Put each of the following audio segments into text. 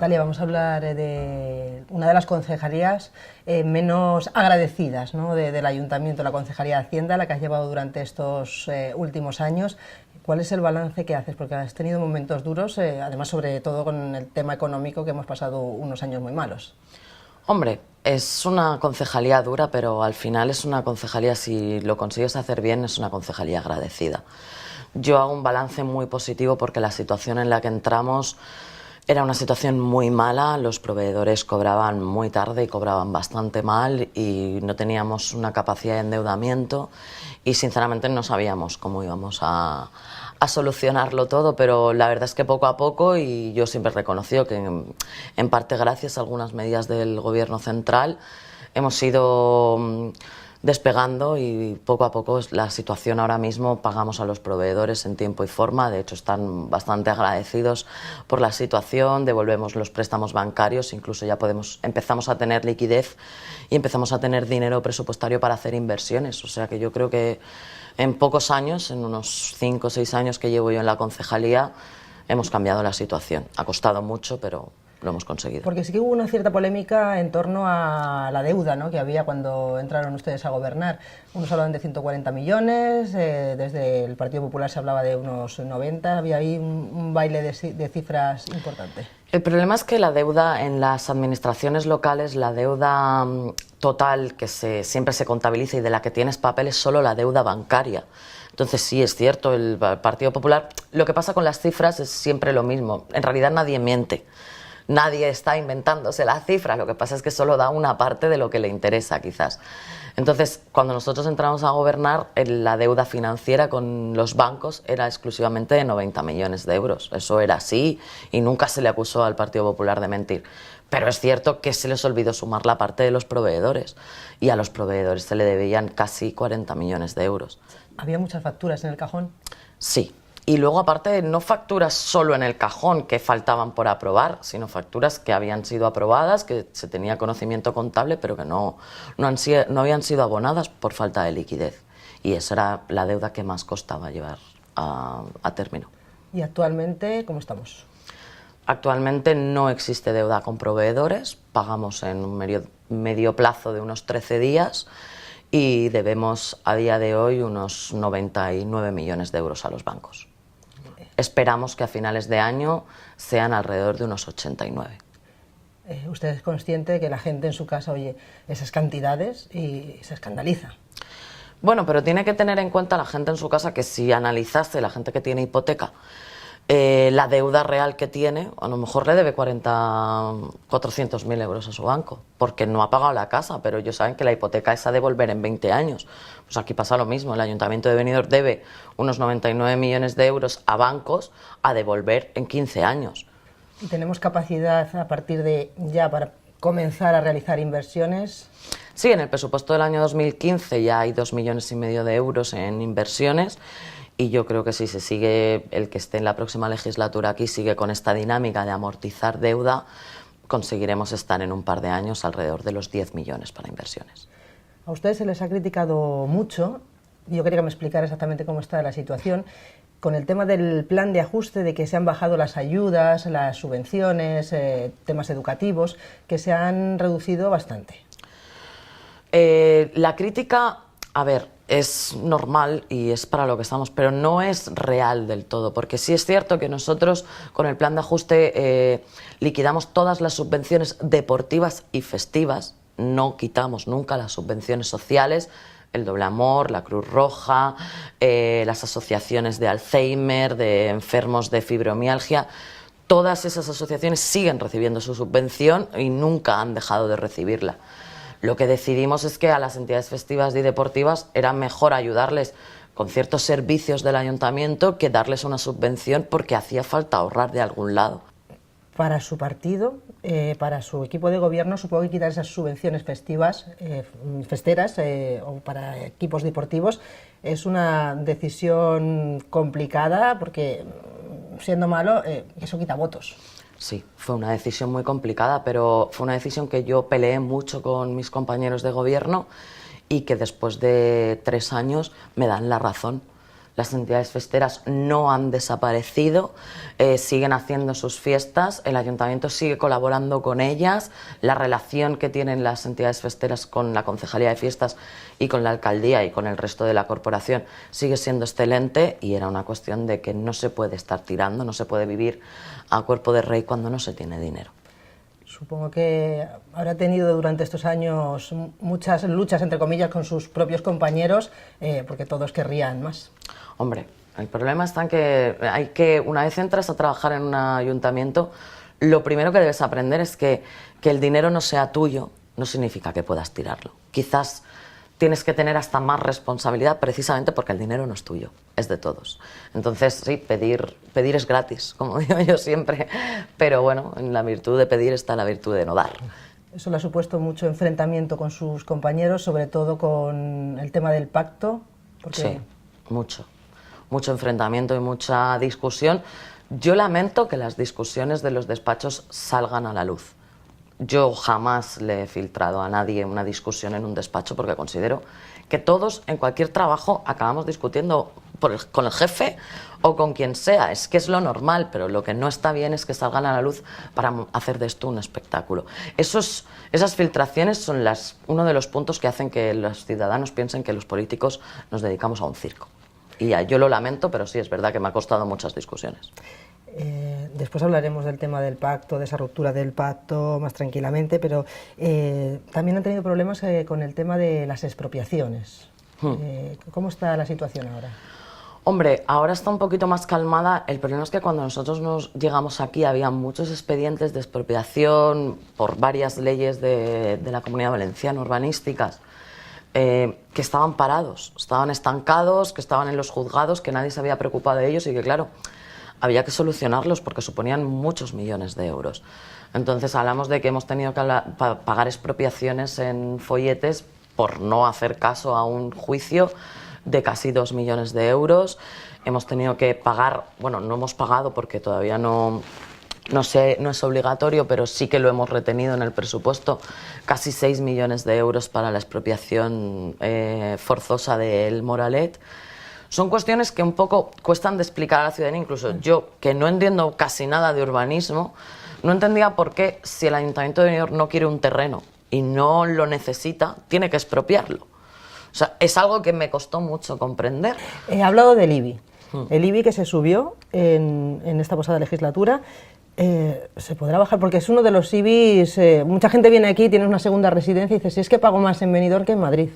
Natalia, vamos a hablar de una de las concejalías menos agradecidas, ¿no?, del Ayuntamiento, la Concejalía de Hacienda, la que has llevado durante estos últimos años. ¿Cuál es el balance que haces? Porque has tenido momentos duros, además sobre todo con el tema económico, que hemos pasado unos años muy malos. Hombre, es una concejalía dura, pero al final es una concejalía, si lo consigues hacer bien, es una concejalía agradecida. Yo hago un balance muy positivo porque la situación en la que entramos era una situación muy mala, los proveedores cobraban muy tarde y cobraban bastante mal y no teníamos una capacidad de endeudamiento y sinceramente no sabíamos cómo íbamos a solucionarlo todo, pero la verdad es que poco a poco, y yo siempre he reconocido que en parte gracias a algunas medidas del gobierno central hemos ido despegando y poco a poco la situación ahora mismo pagamos a los proveedores en tiempo y forma, de hecho están bastante agradecidos por la situación, devolvemos los préstamos bancarios, incluso ya empezamos a tener liquidez y empezamos a tener dinero presupuestario para hacer inversiones, o sea que yo creo que en pocos años, en unos 5 o 6 años que llevo yo en la concejalía, hemos cambiado la situación. Ha costado mucho, pero lo hemos conseguido. Porque sí que hubo una cierta polémica en torno a la deuda, ¿no?, que había cuando entraron ustedes a gobernar. Unos hablaban de 140 millones, desde el Partido Popular se hablaba de unos 90, había ahí un baile de cifras importante. El problema es que la deuda en las administraciones locales, la deuda total que siempre se contabiliza y de la que tienes papel es solo la deuda bancaria. Entonces sí, es cierto, el Partido Popular, lo que pasa con las cifras es siempre lo mismo, en realidad nadie miente. Nadie está inventándose la cifra, lo que pasa es que solo da una parte de lo que le interesa, quizás. Entonces, cuando nosotros entramos a gobernar, la deuda financiera con los bancos era exclusivamente de 90 millones de euros. Eso era así y nunca se le acusó al Partido Popular de mentir. Pero es cierto que se les olvidó sumar la parte de los proveedores y a los proveedores se le debían casi 40 millones de euros. ¿Había muchas facturas en el cajón? Sí. Y luego, aparte, no facturas solo en el cajón que faltaban por aprobar, sino facturas que habían sido aprobadas, que se tenía conocimiento contable, pero que no habían sido abonadas por falta de liquidez. Y esa era la deuda que más costaba llevar a término. ¿Y actualmente cómo estamos? Actualmente no existe deuda con proveedores, pagamos en un medio plazo de unos 13 días y debemos a día de hoy unos 99 millones de euros a los bancos. Esperamos que a finales de año sean alrededor de unos 89. ¿Usted es consciente de que la gente en su casa oye esas cantidades y se escandaliza? Bueno, pero tiene que tener en cuenta la gente en su casa que si analizase la gente que tiene hipoteca, la deuda real que tiene, a lo mejor le debe 400.000 euros a su banco, porque no ha pagado la casa, pero ellos saben que la hipoteca es a devolver en 20 años. Pues aquí pasa lo mismo, el Ayuntamiento de Benidorm debe unos 99 millones de euros a bancos a devolver en 15 años. ¿Y tenemos capacidad a partir de ya para comenzar a realizar inversiones? Sí, en el presupuesto del año 2015 ya hay 2,5 millones de euros en inversiones. Y yo creo que si se sigue, el que esté en la próxima legislatura aquí sigue con esta dinámica de amortizar deuda, conseguiremos estar en un par de años alrededor de los 10 millones para inversiones. A ustedes se les ha criticado mucho, y yo quería que me explicara exactamente cómo está la situación, con el tema del plan de ajuste, de que se han bajado las ayudas, las subvenciones, temas educativos, que se han reducido bastante. La crítica, a ver, es normal y es para lo que estamos, pero no es real del todo, porque sí es cierto que nosotros con el plan de ajuste liquidamos todas las subvenciones deportivas y festivas, no quitamos nunca las subvenciones sociales, el Doble Amor, la Cruz Roja, las asociaciones de Alzheimer, de enfermos de fibromialgia. Todas esas asociaciones siguen recibiendo su subvención y nunca han dejado de recibirla. Lo que decidimos es que a las entidades festivas y deportivas era mejor ayudarles con ciertos servicios del ayuntamiento que darles una subvención porque hacía falta ahorrar de algún lado. Para su partido, para su equipo de gobierno, supongo que quitar esas subvenciones festivas, festeras o para equipos deportivos es una decisión complicada porque, siendo malo, eso quita votos. Sí, fue una decisión muy complicada, pero fue una decisión que yo peleé mucho con mis compañeros de gobierno y que después de 3 años me dan la razón. Las entidades festeras no han desaparecido, siguen haciendo sus fiestas, el ayuntamiento sigue colaborando con ellas, la relación que tienen las entidades festeras con la Concejalía de Fiestas y con la alcaldía y con el resto de la corporación sigue siendo excelente, y era una cuestión de que no se puede estar tirando, no se puede vivir a cuerpo de rey cuando no se tiene dinero. Supongo que habrá tenido durante estos años muchas luchas, entre comillas, con sus propios compañeros, porque todos querrían más. Hombre, el problema está en que una vez entras a trabajar en un ayuntamiento, lo primero que debes aprender es que el dinero no sea tuyo no significa que puedas tirarlo. Quizás tienes que tener hasta más responsabilidad precisamente porque el dinero no es tuyo, es de todos. Entonces, sí, pedir es gratis, como digo yo siempre, pero bueno, en la virtud de pedir está la virtud de no dar. Eso le ha supuesto mucho enfrentamiento con sus compañeros, sobre todo con el tema del pacto. Porque... Sí, mucho enfrentamiento y mucha discusión. Yo lamento que las discusiones de los despachos salgan a la luz. Yo jamás le he filtrado a nadie una discusión en un despacho porque considero que todos en cualquier trabajo acabamos discutiendo con el jefe o con quien sea. Es que es lo normal, pero lo que no está bien es que salgan a la luz para hacer de esto un espectáculo. Esas filtraciones son uno de los puntos que hacen que los ciudadanos piensen que los políticos nos dedicamos a un circo. Y yo lo lamento, pero sí es verdad que me ha costado muchas discusiones. Después hablaremos del tema del pacto, de esa ruptura del pacto más tranquilamente, pero también han tenido problemas con el tema de las expropiaciones. ¿Cómo está la situación ahora? Hombre, ahora está un poquito más calmada. El problema es que cuando nosotros llegamos aquí había muchos expedientes de expropiación por varias leyes de la Comunidad Valenciana urbanísticas que estaban parados, estaban estancados, que estaban en los juzgados, que nadie se había preocupado de ellos y que, claro, había que solucionarlos porque suponían muchos millones de euros. Entonces hablamos de que hemos tenido que pagar expropiaciones en folletes por no hacer caso a un juicio de casi 2 millones de euros. Hemos tenido que pagar, bueno, no hemos pagado porque todavía no es obligatorio, pero sí que lo hemos retenido en el presupuesto, casi 6 millones de euros para la expropiación forzosa del Moralet. Son cuestiones que un poco cuestan de explicar a la ciudadanía. Incluso yo, que no entiendo casi nada de urbanismo, no entendía por qué, si el Ayuntamiento de Benidorm no quiere un terreno y no lo necesita, tiene que expropiarlo. O sea, es algo que me costó mucho comprender. He hablado del IBI. El IBI que se subió en esta pasada legislatura. ¿Se podrá bajar? Porque es uno de los IBIs... mucha gente viene aquí, tiene una segunda residencia y dice, si es que pago más en Benidorm que en Madrid.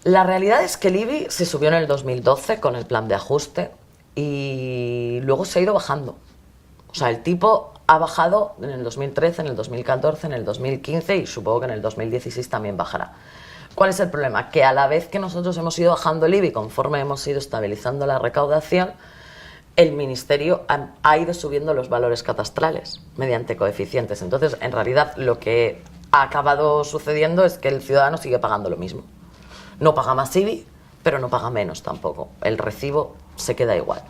La realidad es que el IBI se subió en el 2012 con el plan de ajuste y luego se ha ido bajando. O sea, el tipo ha bajado en el 2013, en el 2014, en el 2015 y supongo que en el 2016 también bajará. ¿Cuál es el problema? Que a la vez que nosotros hemos ido bajando el IBI conforme hemos ido estabilizando la recaudación, el Ministerio ha ido subiendo los valores catastrales mediante coeficientes. Entonces, en realidad, lo que ha acabado sucediendo es que el ciudadano sigue pagando lo mismo. No paga más IBI, pero no paga menos tampoco. El recibo se queda igual.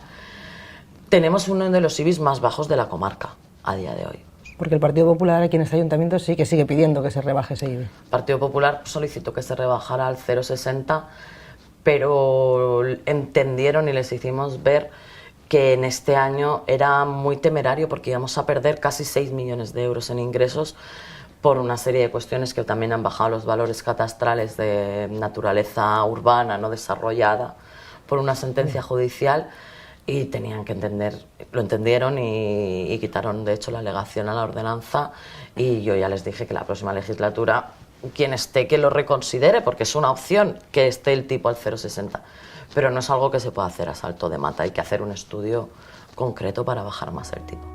Tenemos uno de los IBIs más bajos de la comarca a día de hoy. Porque el Partido Popular aquí en este ayuntamiento sí que sigue pidiendo que se rebaje ese IBI. El Partido Popular solicitó que se rebajara al 0,60, pero entendieron y les hicimos ver que en este año era muy temerario porque íbamos a perder casi 6 millones de euros en ingresos por una serie de cuestiones que también han bajado los valores catastrales de naturaleza urbana no desarrollada por una sentencia judicial y tenían que entender, lo entendieron y quitaron de hecho la alegación a la ordenanza y yo ya les dije que la próxima legislatura quien esté que lo reconsidere porque es una opción que esté el tipo al 0,60, pero no es algo que se pueda hacer a salto de mata, hay que hacer un estudio concreto para bajar más el tipo.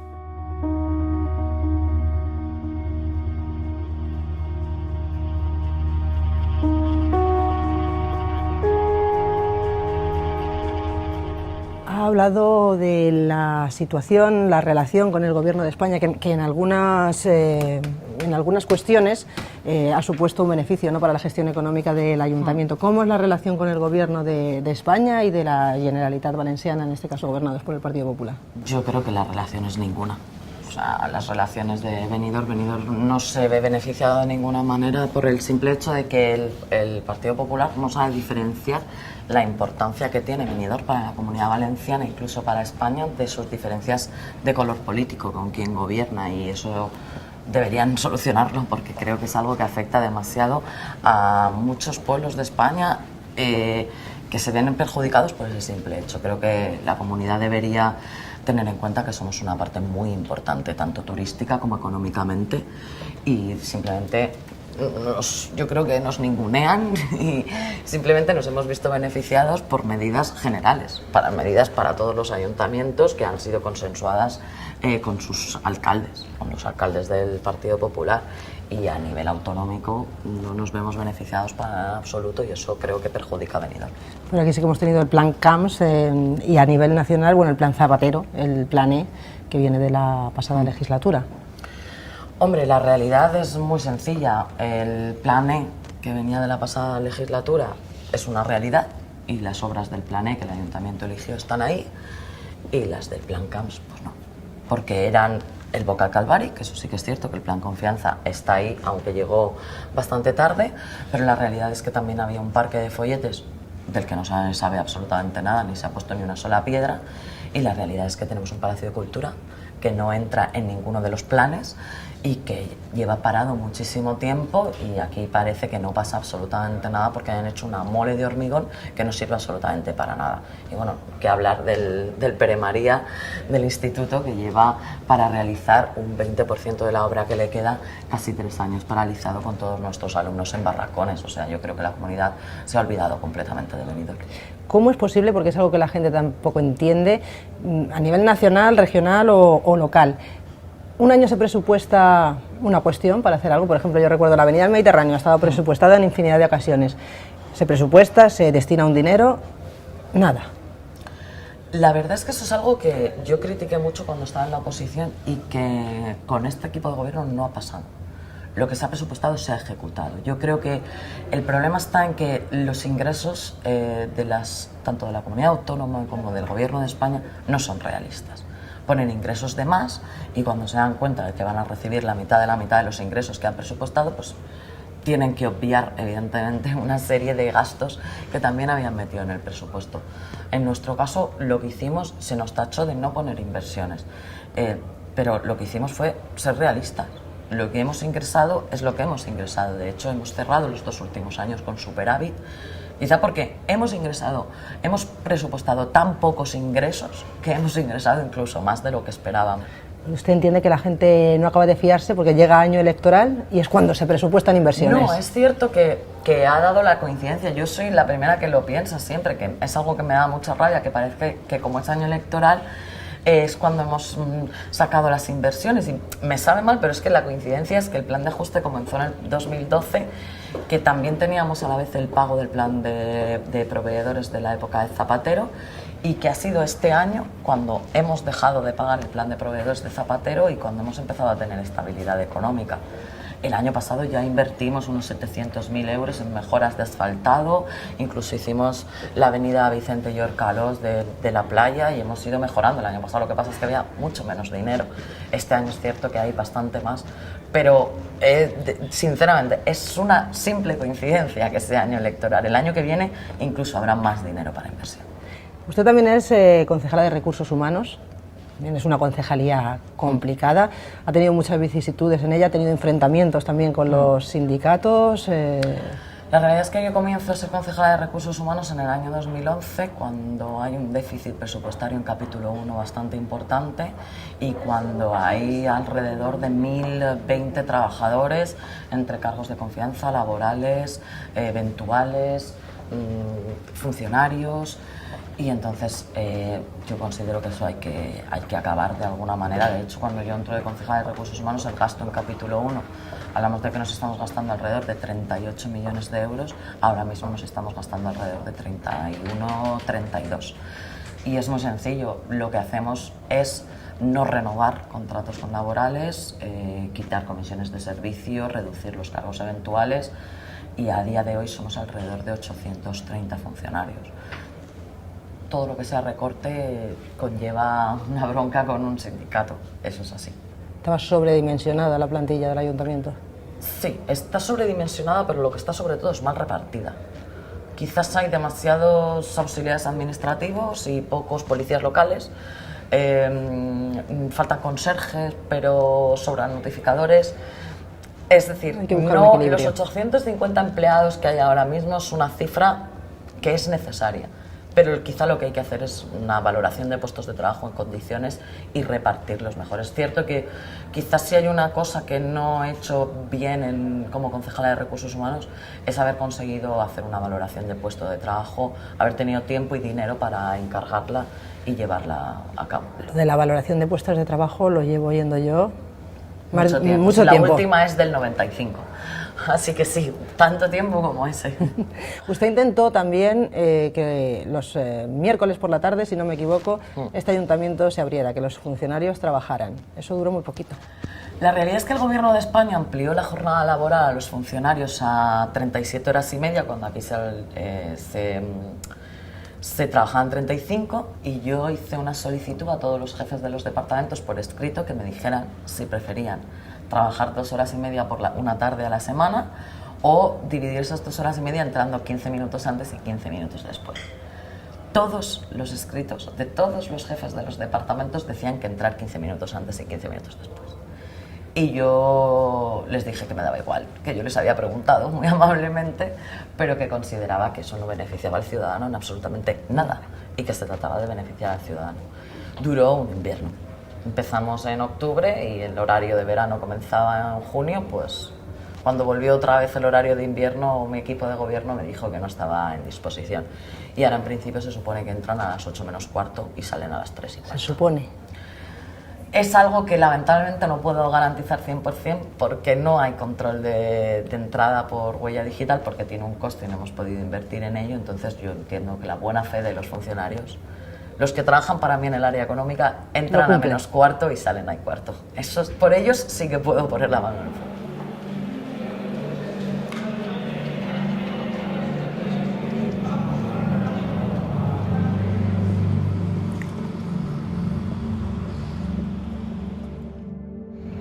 Ha hablado de la situación, la relación con el Gobierno de España, que en algunas cuestiones ha supuesto un beneficio, ¿no?, para la gestión económica del Ayuntamiento. ¿Cómo es la relación con el Gobierno de España y de la Generalitat Valenciana, en este caso gobernados por el Partido Popular? Yo creo que la relación es ninguna. O sea, las relaciones de Benidorm. Benidorm no se ve beneficiado de ninguna manera por el simple hecho de que el Partido Popular no sabe diferenciar la importancia que tiene Benidorm para la Comunidad Valenciana, incluso para España, de sus diferencias de color político con quien gobierna, y eso deberían solucionarlo porque creo que es algo que afecta demasiado a muchos pueblos de España que se ven perjudicados por ese simple hecho. Creo que la comunidad debería tener en cuenta que somos una parte muy importante, tanto turística como económicamente, y simplemente yo creo que nos ningunean y simplemente nos hemos visto beneficiados por medidas generales, medidas para todos los ayuntamientos que han sido consensuadas con sus alcaldes, con los alcaldes del Partido Popular, y a nivel autonómico no nos vemos beneficiados para absoluto, y eso creo que perjudica a Benidorm. Pero aquí sí que hemos tenido el plan CAMS y a nivel nacional, bueno, el plan Zapatero, el plan E, que viene de la pasada legislatura. Hombre, la realidad es muy sencilla. El plan E, que venía de la pasada legislatura, es una realidad, y las obras del plan E que el ayuntamiento eligió están ahí, y las del plan CAMS, pues no, porque eran el Boca Calvari, que eso sí que es cierto, que el plan Confianza está ahí, aunque llegó bastante tarde, pero la realidad es que también había un parque de folletes del que no se sabe absolutamente nada, ni se ha puesto ni una sola piedra, y la realidad es que tenemos un Palacio de Cultura que no entra en ninguno de los planes y que lleva parado muchísimo tiempo, y aquí parece que no pasa absolutamente nada porque han hecho una mole de hormigón que no sirve absolutamente para nada. Y bueno, que hablar del Pere María, del instituto, que lleva para realizar un 20% de la obra que le queda casi 3 años paralizado con todos nuestros alumnos en barracones. O sea, yo creo que la comunidad se ha olvidado completamente de Benidorm. ¿Cómo es posible, porque es algo que la gente tampoco entiende, a nivel nacional, regional o local? Un año se presupuesta una cuestión para hacer algo, por ejemplo, yo recuerdo la Avenida del Mediterráneo, ha estado presupuestada en infinidad de ocasiones. Se presupuesta, se destina un dinero, nada. La verdad es que eso es algo que yo critiqué mucho cuando estaba en la oposición y que con este equipo de gobierno no ha pasado. Lo que se ha presupuestado se ha ejecutado. Yo creo que el problema está en que los ingresos tanto de la comunidad autónoma como del gobierno de España no son realistas. Ponen ingresos de más, y cuando se dan cuenta de que van a recibir la mitad de los ingresos que han presupuestado, pues tienen que obviar, evidentemente, una serie de gastos que también habían metido en el presupuesto. En nuestro caso, lo que hicimos, se nos tachó de no poner inversiones, pero lo que hicimos fue ser realistas. Lo que hemos ingresado es lo que hemos ingresado. De hecho, hemos cerrado los 2 últimos años con superávit, quizá porque hemos presupuestado tan pocos ingresos que hemos ingresado incluso más de lo que esperábamos. ¿Usted entiende que la gente no acaba de fiarse porque llega año electoral y es cuando se presupuestan inversiones? No, es cierto que ha dado la coincidencia. Yo soy la primera que lo piensa siempre, que es algo que me da mucha rabia, que parece que como es año electoral es cuando hemos sacado las inversiones, y me sabe mal, pero es que la coincidencia es que el plan de ajuste comenzó en el 2012, que también teníamos a la vez el pago del plan de proveedores de la época de Zapatero, y que ha sido este año cuando hemos dejado de pagar el plan de proveedores de Zapatero y cuando hemos empezado a tener estabilidad económica. El año pasado ya invertimos unos 700.000 euros en mejoras de asfaltado, incluso hicimos la avenida Vicente Llorcalos de la playa, y hemos ido mejorando. El año pasado lo que pasa es que había mucho menos dinero. Este año es cierto que hay bastante más, pero sinceramente es una simple coincidencia que sea año electoral. El año que viene incluso habrá más dinero para inversión. Usted también es concejala de Recursos Humanos. Es una concejalía complicada, ha tenido muchas vicisitudes en ella, ha tenido enfrentamientos también con los sindicatos. La realidad es que yo comienzo a ser concejala de Recursos Humanos en el año 2011, cuando hay un déficit presupuestario en capítulo 1 bastante importante, y cuando hay alrededor de 1.020 trabajadores entre cargos de confianza, laborales, eventuales, funcionarios. Y entonces yo considero que eso hay que acabar de alguna manera. De hecho, cuando yo entro de concejala de Recursos Humanos, el gasto en capítulo 1, hablamos de que nos estamos gastando alrededor de 38 millones de euros, ahora mismo nos estamos gastando alrededor de 31, 32. Y es muy sencillo, lo que hacemos es no renovar contratos con laborales, quitar comisiones de servicio, reducir los cargos eventuales, y a día de hoy somos alrededor de 830 funcionarios. Todo lo que sea recorte conlleva una bronca con un sindicato, eso es así. estaba sobredimensionada la plantilla del ayuntamiento. Sí, está sobredimensionada, pero lo que está sobre todo es mal repartida. Quizás hay demasiados auxiliares administrativos y pocos policías locales. Faltan conserjes, pero sobran notificadores. Es decir, no, los 850 empleados que hay ahora mismo es una cifra que es necesaria, pero quizá lo que hay que hacer es una valoración de puestos de trabajo en condiciones y repartirlos mejor. Es cierto que quizás si hay una cosa que no he hecho bien como concejala de Recursos Humanos es haber conseguido hacer una valoración de puesto de trabajo, haber tenido tiempo y dinero para encargarla y llevarla a cabo. Lo de la valoración de puestos de trabajo lo llevo oyendo yo mucho tiempo. Mucho la tiempo. Última es del 95. Así que sí, tanto tiempo como ese. Usted intentó también que los miércoles por la tarde, si no me equivoco, este ayuntamiento se abriera, que los funcionarios trabajaran. Eso duró muy poquito. La realidad es que el Gobierno de España amplió la jornada laboral a los funcionarios a 37 horas y media, cuando aquí se trabajaban 35, y yo hice una solicitud a todos los jefes de los departamentos por escrito que me dijeran si preferían trabajar 2 horas y media por una tarde a la semana o dividir esas 2 horas y media entrando 15 minutos antes y 15 minutos después. Todos los escritos de todos los jefes de los departamentos decían que entrar 15 minutos antes y 15 minutos después. Y yo les dije que me daba igual, que yo les había preguntado muy amablemente, pero que consideraba que eso no beneficiaba al ciudadano en absolutamente nada y que se trataba de beneficiar al ciudadano. Duró un invierno. Empezamos en octubre y el horario de verano comenzaba en junio, pues cuando volvió otra vez el horario de invierno, mi equipo de gobierno me dijo que no estaba en disposición. Y ahora en principio se supone que entran a las 8 menos cuarto y salen a las 3:15. Se supone. Es algo que lamentablemente no puedo garantizar 100% porque no hay control de entrada por huella digital, porque tiene un coste y no hemos podido invertir en ello. Entonces yo entiendo que la buena fe de los funcionarios, los que trabajan para mí en el área económica, entran a menos cuarto y salen a cuarto. Por ellos sí que puedo poner la mano en el fuego.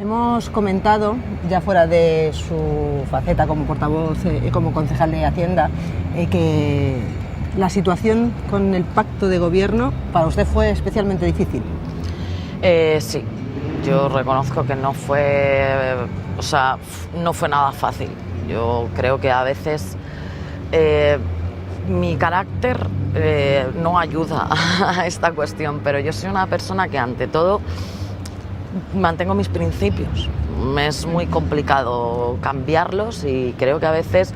Hemos comentado, ya fuera de su faceta como portavoz y como concejal de Hacienda, que la situación con el pacto de gobierno para usted fue especialmente difícil. Sí, yo reconozco que no fue nada fácil. Yo creo que a veces mi carácter no ayuda a esta cuestión, pero yo soy una persona que ante todo mantengo mis principios. Me es muy complicado cambiarlos y creo que a veces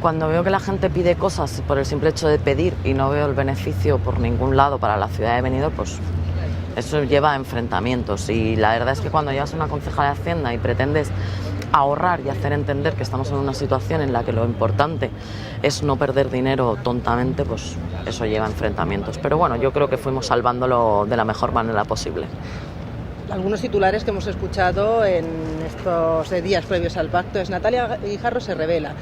cuando veo que la gente pide cosas por el simple hecho de pedir y no veo el beneficio por ningún lado para la ciudad de Benidorm, pues eso lleva a enfrentamientos. Y la verdad es que cuando llevas una concejala de Hacienda y pretendes ahorrar y hacer entender que estamos en una situación en la que lo importante es no perder dinero tontamente, pues eso lleva a enfrentamientos. Pero bueno, yo creo que fuimos salvándolo de la mejor manera posible. Algunos titulares que hemos escuchado en estos días previos al pacto es: Natalia Guijarro se revela.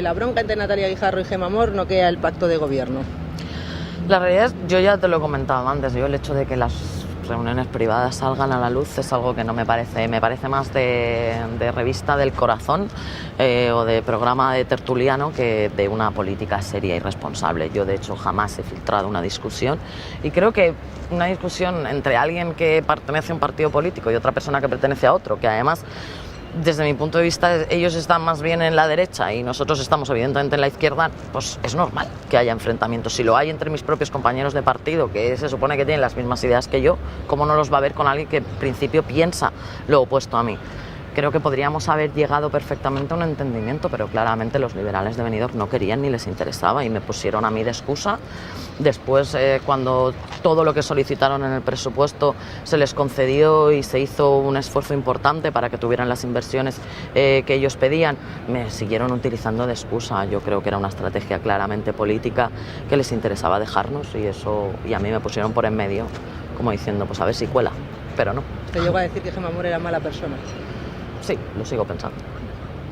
La bronca entre Natalia Guijarro y Gemma Moore no queda el pacto de gobierno. La realidad es, yo ya te lo he comentado antes, el hecho de que las reuniones privadas salgan a la luz es algo que no me parece más de revista del corazón o de programa de tertuliano que de una política seria y responsable. Yo de hecho jamás he filtrado una discusión y creo que una discusión entre alguien que pertenece a un partido político y otra persona que pertenece a otro, que además desde mi punto de vista ellos están más bien en la derecha y nosotros estamos evidentemente en la izquierda, pues es normal que haya enfrentamientos. Si lo hay entre mis propios compañeros de partido, que se supone que tienen las mismas ideas que yo, ¿cómo no los va a haber con alguien que en principio piensa lo opuesto a mí? Creo que podríamos haber llegado perfectamente a un entendimiento, pero claramente los liberales de Benidorm no querían ni les interesaba y me pusieron a mí de excusa. Después, cuando todo lo que solicitaron en el presupuesto se les concedió y se hizo un esfuerzo importante para que tuvieran las inversiones que ellos pedían, me siguieron utilizando de excusa. Yo creo que era una estrategia claramente política que les interesaba dejarnos y a mí me pusieron por en medio, como diciendo, pues a ver si cuela, pero no. ¿Te llegó a decir que Gemma Moore era mala persona? Sí, lo sigo pensando.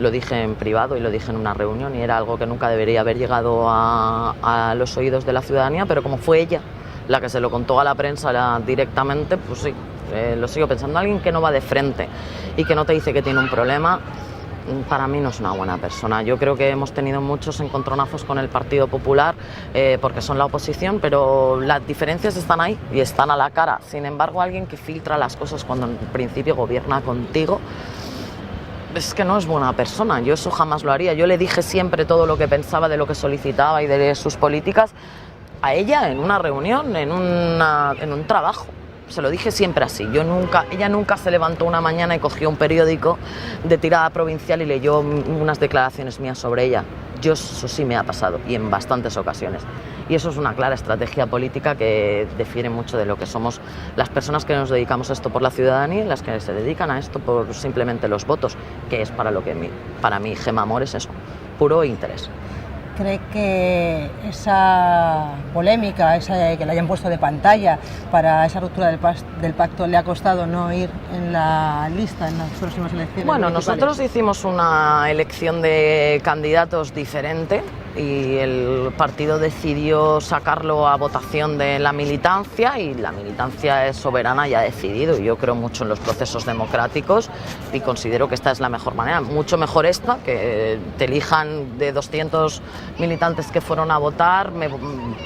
Lo dije en privado y lo dije en una reunión y era algo que nunca debería haber llegado a los oídos de la ciudadanía, pero como fue ella la que se lo contó a la prensa directamente, pues sí, lo sigo pensando. Alguien que no va de frente y que no te dice que tiene un problema, para mí no es una buena persona. Yo creo que hemos tenido muchos encontronazos con el Partido Popular porque son la oposición, pero las diferencias están ahí y están a la cara. Sin embargo, alguien que filtra las cosas cuando en principio gobierna contigo, es que no es buena persona. Yo eso jamás lo haría. Yo le dije siempre todo lo que pensaba, de lo que solicitaba y de sus políticas a ella en una reunión, en un trabajo. Se lo dije siempre así. Ella nunca se levantó una mañana y cogió un periódico de tirada provincial y leyó unas declaraciones mías sobre ella. Eso sí me ha pasado, y en bastantes ocasiones. Y eso es una clara estrategia política que difiere mucho de lo que somos las personas que nos dedicamos a esto por la ciudadanía y las que se dedican a esto por simplemente los votos, que es para lo que para mí Gemma Amor es eso, puro interés. ¿Cree que esa polémica, que le hayan puesto de pantalla para esa ruptura del pacto, le ha costado no ir en la lista en las próximas elecciones? Bueno, nosotros hicimos una elección de candidatos diferente y el partido decidió sacarlo a votación de la militancia, y la militancia es soberana y ha decidido. Yo creo mucho en los procesos democráticos y considero que esta es la mejor manera. Mucho mejor esta, que te elijan de 200 militantes que fueron a votar.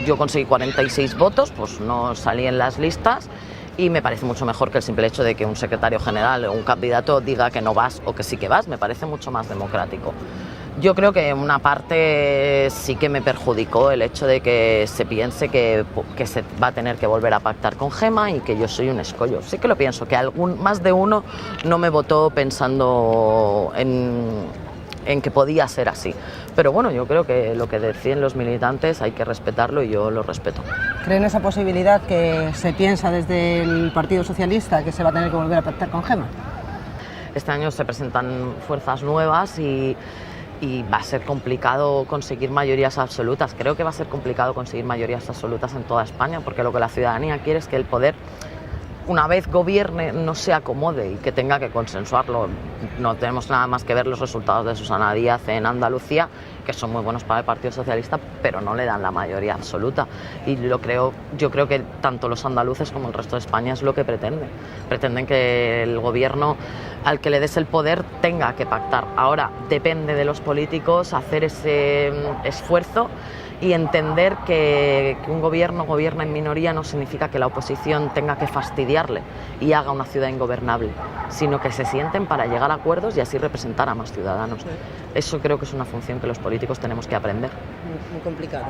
Yo conseguí 46 votos, pues no salí en las listas. Y me parece mucho mejor que el simple hecho de que un secretario general o un candidato diga que no vas o que sí que vas. Me parece mucho más democrático. Yo creo que una parte sí que me perjudicó el hecho de que se piense que se va a tener que volver a pactar con Gemma y que yo soy un escollo. Sí que lo pienso, que más de uno no me votó pensando en que podía ser así. Pero bueno, yo creo que lo que deciden los militantes hay que respetarlo y yo lo respeto. ¿Creen esa posibilidad que se piensa desde el Partido Socialista que se va a tener que volver a pactar con Gemma? Este año se presentan fuerzas nuevas y va a ser complicado conseguir mayorías absolutas. Creo que va a ser complicado conseguir mayorías absolutas en toda España, porque lo que la ciudadanía quiere es que el poder, una vez gobierne, no se acomode y que tenga que consensuarlo. No tenemos nada más que ver los resultados de Susana Díaz en Andalucía, que son muy buenos para el Partido Socialista, pero no le dan la mayoría absoluta. Y yo creo que tanto los andaluces como el resto de España es lo que pretenden. Pretenden que el gobierno al que le des el poder tenga que pactar. Ahora depende de los políticos hacer ese esfuerzo y entender que un gobierno gobierna en minoría no significa que la oposición tenga que fastidiarle y haga una ciudad ingobernable, sino que se sienten para llegar a acuerdos y así representar a más ciudadanos. Sí. Eso creo que es una función que los políticos tenemos que aprender. Muy complicado.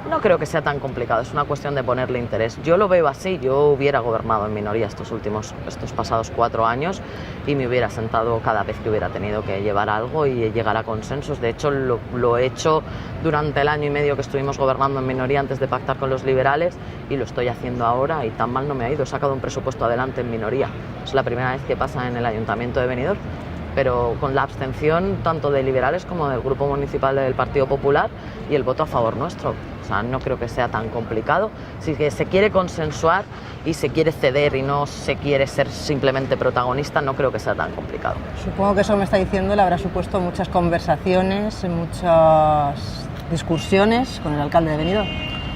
No creo que sea tan complicado, es una cuestión de ponerle interés. Yo lo veo así, yo hubiera gobernado en minoría estos pasados 4 años y me hubiera sentado cada vez que hubiera tenido que llevar algo y llegar a consensos. De hecho, lo he hecho durante el año y medio que estuvimos gobernando en minoría antes de pactar con los liberales, y lo estoy haciendo ahora y tan mal no me ha ido. He sacado un presupuesto adelante en minoría. Es la primera vez que pasa en el Ayuntamiento de Benidorm, pero con la abstención tanto de liberales como del Grupo Municipal del Partido Popular y el voto a favor nuestro. O sea, no creo que sea tan complicado. Si que se quiere consensuar y se quiere ceder y no se quiere ser simplemente protagonista, no creo que sea tan complicado. Supongo que eso me está diciendo le habrá supuesto muchas conversaciones, muchas discusiones con el alcalde de Benidorm.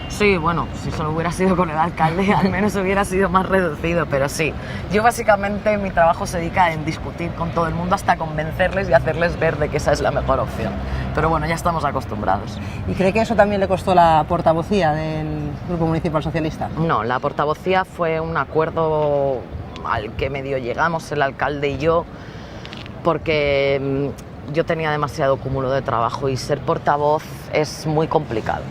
Sí, bueno, si solo hubiera sido con el alcalde, al menos hubiera sido más reducido, pero sí. Yo básicamente mi trabajo se dedica en discutir con todo el mundo hasta convencerles y hacerles ver de que esa es la mejor opción. Pero bueno, ya estamos acostumbrados. ¿Y cree que eso también le costó la portavocía del Grupo Municipal Socialista? No, la portavocía fue un acuerdo al que medio llegamos el alcalde y yo, porque yo tenía demasiado cúmulo de trabajo y ser portavoz es muy complicado.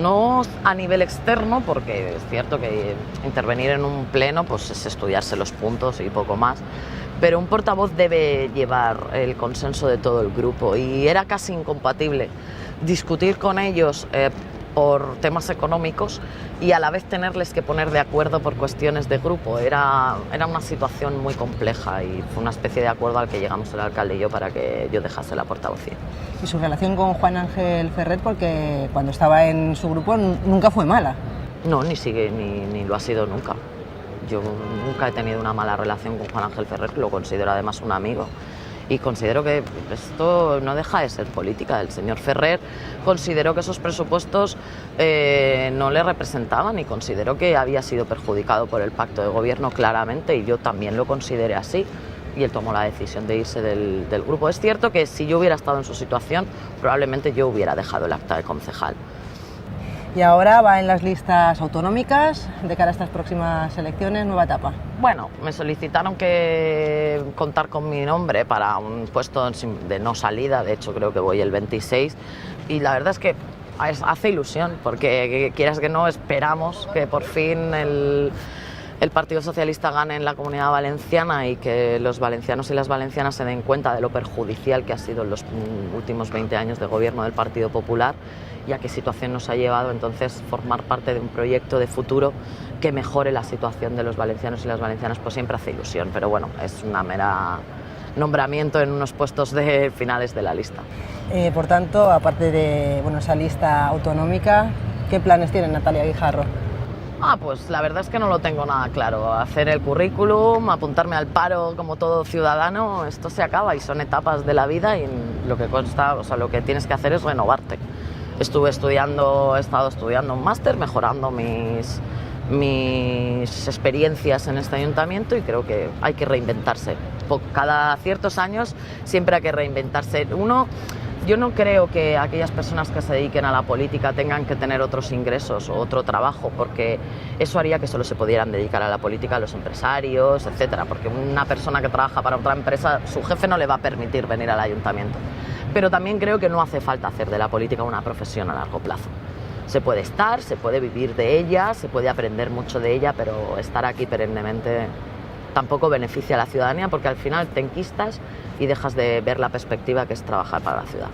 No a nivel externo, porque es cierto que intervenir en un pleno pues es estudiarse los puntos y poco más, pero un portavoz debe llevar el consenso de todo el grupo y era casi incompatible discutir con ellos por temas económicos y a la vez tenerles que poner de acuerdo por cuestiones de grupo. Era una situación muy compleja y fue una especie de acuerdo al que llegamos el alcalde y yo para que yo dejase la portavocía. ¿Y su relación con Juan Ángel Ferrer? Porque cuando estaba en su grupo nunca fue mala. No, ni lo ha sido nunca. Yo nunca he tenido una mala relación con Juan Ángel Ferrer, lo considero además un amigo. Y considero que esto no deja de ser política. El señor Ferrer consideró que esos presupuestos no le representaban y consideró que había sido perjudicado por el pacto de gobierno claramente, y yo también lo consideré así. Y él tomó la decisión de irse del grupo. Es cierto que si yo hubiera estado en su situación, probablemente yo hubiera dejado el acta de concejal. Y ahora va en las listas autonómicas de cara a estas próximas elecciones, nueva etapa. Bueno, me solicitaron que contar con mi nombre para un puesto de no salida, de hecho creo que voy el 26, y la verdad es que hace ilusión, porque quieras que no, esperamos que por fin el Partido Socialista gane en la Comunidad Valenciana y que los valencianos y las valencianas se den cuenta de lo perjudicial que ha sido en los últimos 20 años de gobierno del Partido Popular y a qué situación nos ha llevado. Entonces, formar parte de un proyecto de futuro que mejore la situación de los valencianos y las valencianas, pues siempre hace ilusión, pero bueno, es una mera nombramiento en unos puestos de finales de la lista. Por tanto, aparte de esa lista autonómica, ¿qué planes tiene Natalia Guijarro? Pues la verdad es que no lo tengo nada claro. Hacer el currículum, apuntarme al paro como todo ciudadano, esto se acaba y son etapas de la vida, y lo que consta, lo que tienes que hacer es renovarte. He estado estudiando un máster, mejorando mis experiencias en este ayuntamiento, y creo que hay que reinventarse. Cada ciertos años siempre hay que reinventarse. Yo no creo que aquellas personas que se dediquen a la política tengan que tener otros ingresos o otro trabajo, porque eso haría que solo se pudieran dedicar a la política los empresarios, etcétera, porque una persona que trabaja para otra empresa, su jefe no le va a permitir venir al ayuntamiento. Pero también creo que no hace falta hacer de la política una profesión a largo plazo. Se puede vivir de ella, se puede aprender mucho de ella, pero estar aquí perennemente tampoco beneficia a la ciudadanía, porque al final te enquistas y dejas de ver la perspectiva que es trabajar para la ciudad.